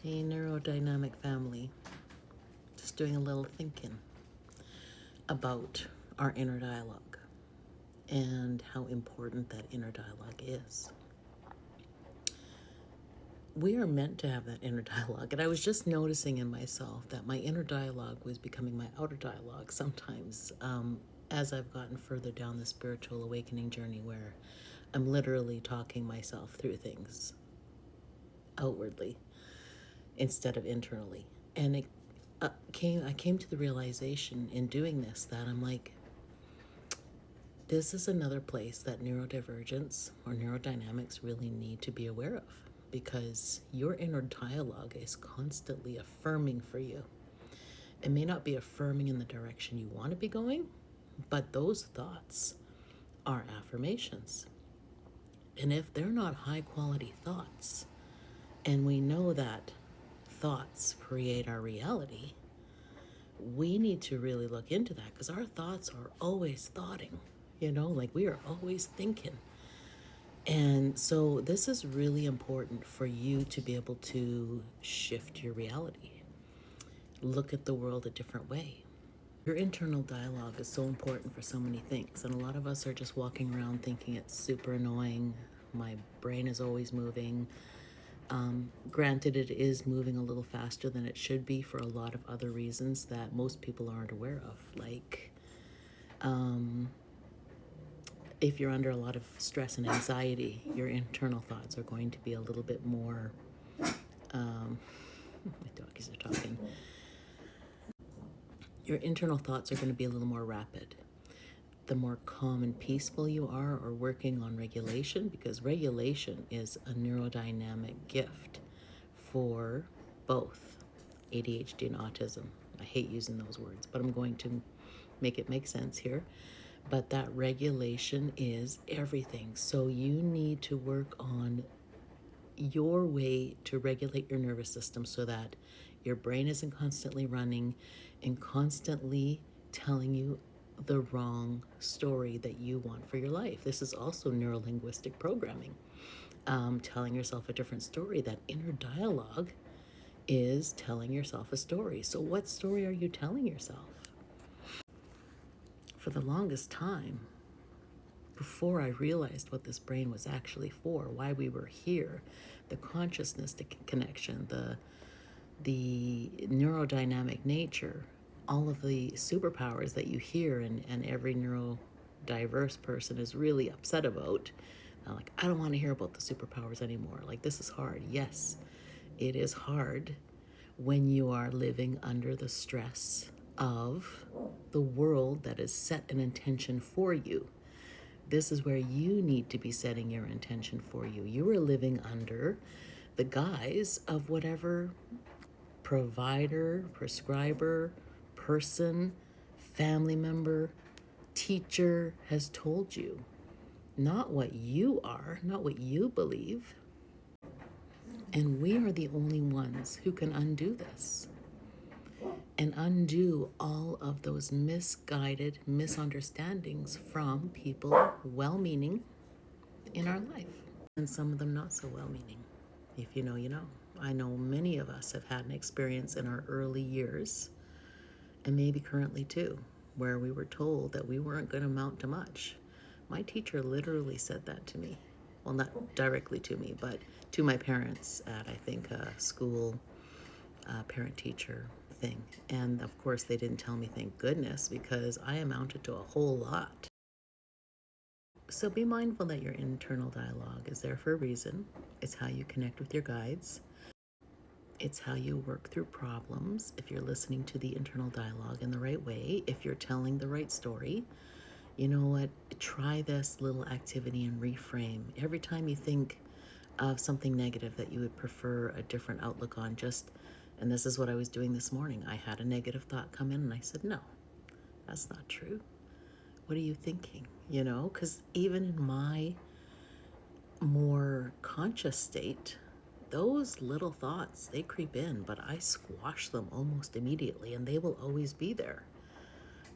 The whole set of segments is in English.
Hey, neurodynamic family, just doing a little thinking about our inner dialogue and how important that inner dialogue is. We are meant to have that inner dialogue, and I was just noticing in myself that my inner dialogue was becoming my outer dialogue sometimes as I've gotten further down the spiritual awakening journey, where I'm literally talking myself through things outwardly instead of internally. And I came to the realization in doing this that I'm like, this is another place that neurodivergence or neurodynamics really need to be aware of, because your inner dialogue is constantly affirming for you. It may not be affirming in the direction you want to be going, but those thoughts are affirmations. And if they're not high quality thoughts, and we know that thoughts create our reality, we need to really look into that, because our thoughts are always thoughting, like we are always thinking. And so this is really important for you to be able to shift your reality, look at the world a different way. Your internal dialogue is so important for so many things, and a lot of us are just walking around thinking it's super annoying. My brain is always moving. Granted, it is moving a little faster than it should be for a lot of other reasons that most people aren't aware of. Like, if you're under a lot of stress and anxiety, your internal thoughts are going to be a little bit more, my doggies are talking. Your internal thoughts are going to be a little more rapid. The more calm and peaceful you are, or working on regulation, because regulation is a neurodynamic gift for both ADHD and autism. I hate using those words, but I'm going to make it make sense here. But that regulation is everything. So you need to work on your way to regulate your nervous system so that your brain isn't constantly running and constantly telling you the wrong story that you want for your life. This is also neurolinguistic programming, telling yourself a different story. That inner dialogue is telling yourself a story. So what story are you telling yourself? For the longest time, before I realized what this brain was actually for, why we were here, the consciousness connection, the neurodynamic nature, all of the superpowers that you hear and every neurodiverse person is really upset about. Like, I don't want to hear about the superpowers anymore. Like, this is hard. Yes, it is hard when you are living under the stress of the world that is set an intention for you. This is where you need to be setting your intention for you. You are living under the guise of whatever provider, prescriber, person, family member, teacher has told you. Not what you are, not what you believe. And we are the only ones who can undo this and undo all of those misguided misunderstandings from people well-meaning in our life, and some of them not so well-meaning. If you know, you know. I know many of us have had an experience in our early years, and maybe currently too, where we were told that we weren't going to amount to much. My teacher literally said that to me. Well, not directly to me, but to my parents at, I think, a school parent-teacher thing. And of course, they didn't tell me, thank goodness, because I amounted to a whole lot. So be mindful that your internal dialogue is there for a reason. It's how you connect with your guides. It's how you work through problems. If you're listening to the internal dialogue in the right way, if you're telling the right story, you know what? Try this little activity and reframe. Every time you think of something negative that you would prefer a different outlook on, and this is what I was doing this morning. I had a negative thought come in and I said, no, that's not true. What are you thinking? Because even in my more conscious state, those little thoughts, they creep in, but I squash them almost immediately, and they will always be there.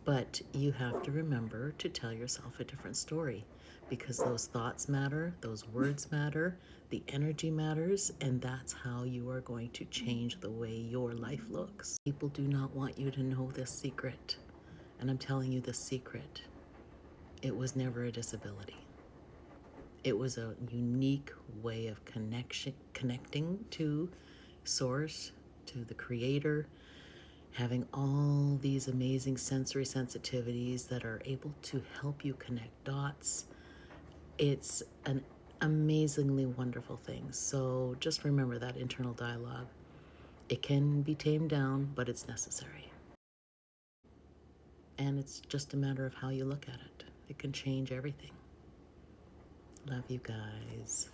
But you have to remember to tell yourself a different story. because those thoughts matter, those words matter, the energy matters, and that's how you are going to change the way your life looks. People do not want you to know this secret, and I'm telling you the secret. It was never a disability. It was a unique way of connecting to source, to the creator, having all these amazing sensory sensitivities that are able to help you connect dots. It's an amazingly wonderful thing. So just remember that internal dialogue. It can be tamed down, but it's necessary. And it's just a matter of how you look at it. It can change everything. Love you guys.